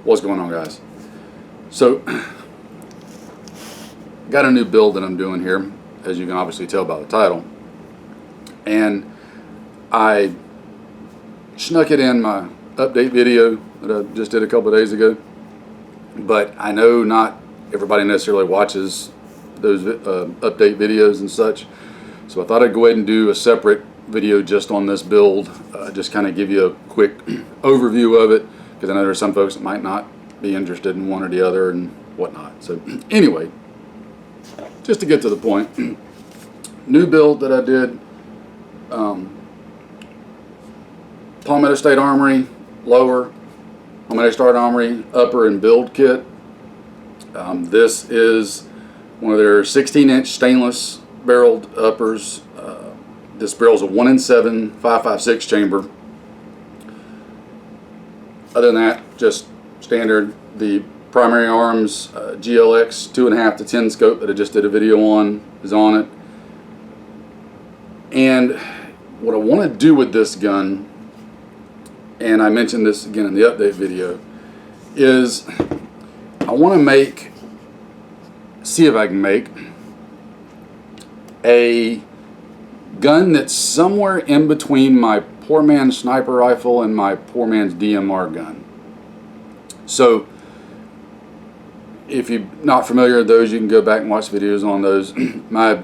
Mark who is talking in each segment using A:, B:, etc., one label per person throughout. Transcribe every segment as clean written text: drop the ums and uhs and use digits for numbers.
A: What's going on, guys? So, got a new build that I'm doing here, as you can obviously tell by the title. And I snuck it in my update video that I just did a couple of days ago. But I know not everybody necessarily watches those update videos and such. So I thought I'd go ahead and do a separate video just on this build, just kind of give you a quick overview of it, because I know there's some folks that might not be interested in one or the other and whatnot. So anyway, just to get to the point, new build that I did, Palmetto State Armory lower, Palmetto State Armory upper and build kit. This is one of their 16-inch stainless barreled uppers. This barrel is a 1-in-7 5.56 chamber. Other than that, just standard. The primary arms GLX 2.5 to 10 scope that I just did a video on is on it. And what I want to do with this gun, and I mentioned this again in the update video, is I want to see if I can make a gun that's somewhere in between my poor man's sniper rifle and my poor man's DMR gun. So if you're not familiar with those, you can go back and watch videos on those. My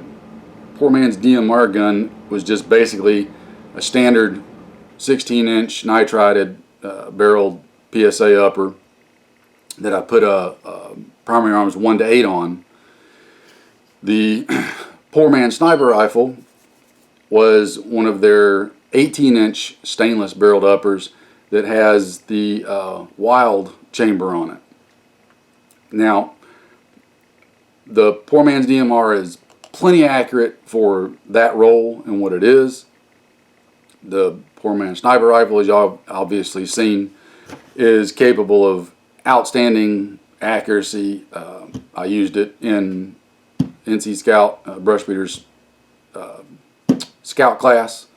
A: poor man's DMR gun was just basically a standard 16-inch nitrided barreled PSA upper that I put a primary arms 1 to 8 on. The poor man's sniper rifle was one of their 18-inch stainless barreled uppers that has the wild chamber on it. Now, the poor man's DMR is plenty accurate for that role and what it is. The poor man's sniper rifle, as y'all obviously seen, is capable of outstanding accuracy. I used it in NC Scout, Brush Beater's Scout class,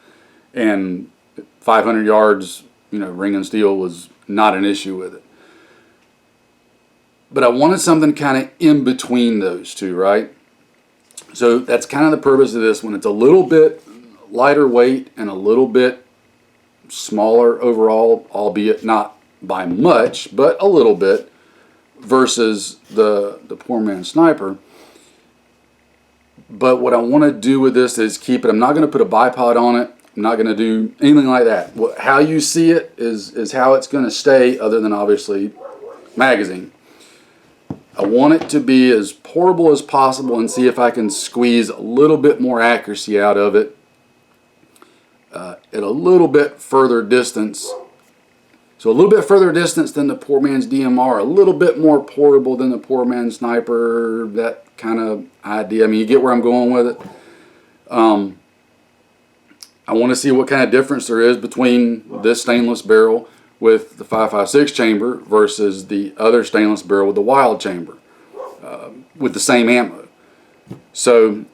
A: and 500 yards, ring and steel was not an issue with it. But I wanted something kind of in between those two, right? So that's kind of the purpose of this one. It's a little bit lighter weight and a little bit smaller overall, albeit not by much, but a little bit, versus the poor man's sniper. But what I want to do with this is keep it. I'm not going to put a bipod on it. I'm not going to do anything like that. How you see it is how it's going to stay, other than obviously magazine. I want it to be as portable as possible and see if I can squeeze a little bit more accuracy out of it at a little bit further distance. So a little bit further distance than the poor man's DMR, a little bit more portable than the poor man's sniper, that kind of idea. I mean, you get where I'm going with it. I want to see what kind of difference there is between this stainless barrel with the 5.56 chamber versus the other stainless barrel with the wild chamber with the same ammo. So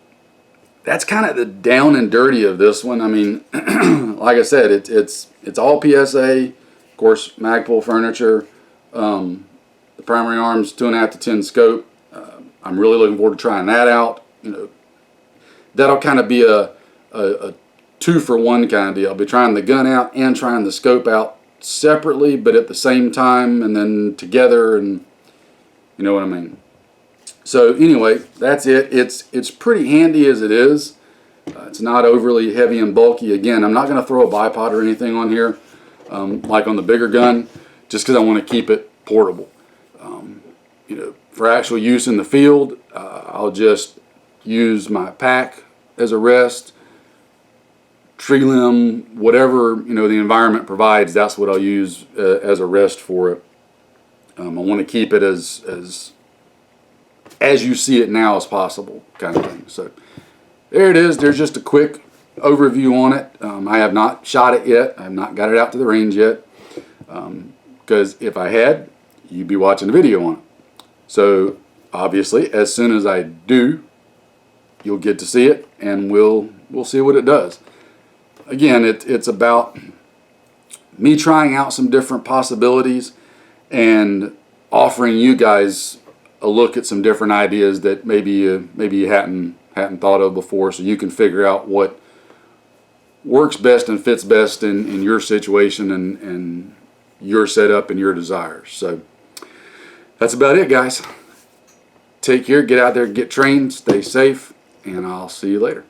A: that's kind of the down and dirty of this one. I mean, like I said, it's all PSA. Of course, Magpul furniture, the primary arms 2.5 to 10 scope. I'm really looking forward to trying that out. That'll kind of be a 2-for-1 kind of deal. I'll be trying the gun out and trying the scope out separately, but at the same time, and then together, and you know what I mean. So anyway, that's it. It's pretty handy as it is. It's not overly heavy and bulky. Again, I'm not going to throw a bipod or anything on here, like on the bigger gun, just because I want to keep it portable. For actual use in the field, I'll just use my pack as a rest, tree limb, whatever the environment provides. That's what I'll use as a rest for it. I want to keep it as you see it now as possible, kind of thing. So there it is. There's just a quick overview on it. I have not shot it yet. I have not got it out to the range yet, because if I had, you'd be watching the video on it. So obviously, as soon as I do, you'll get to see it, and we'll see what it does. Again, it's about me trying out some different possibilities and offering you guys a look at some different ideas that maybe you hadn't thought of before, so you can figure out what works best and fits best in your situation and your setup and your desires. So that's about it, guys. Take care, get out there, get trained, stay safe, and I'll see you later.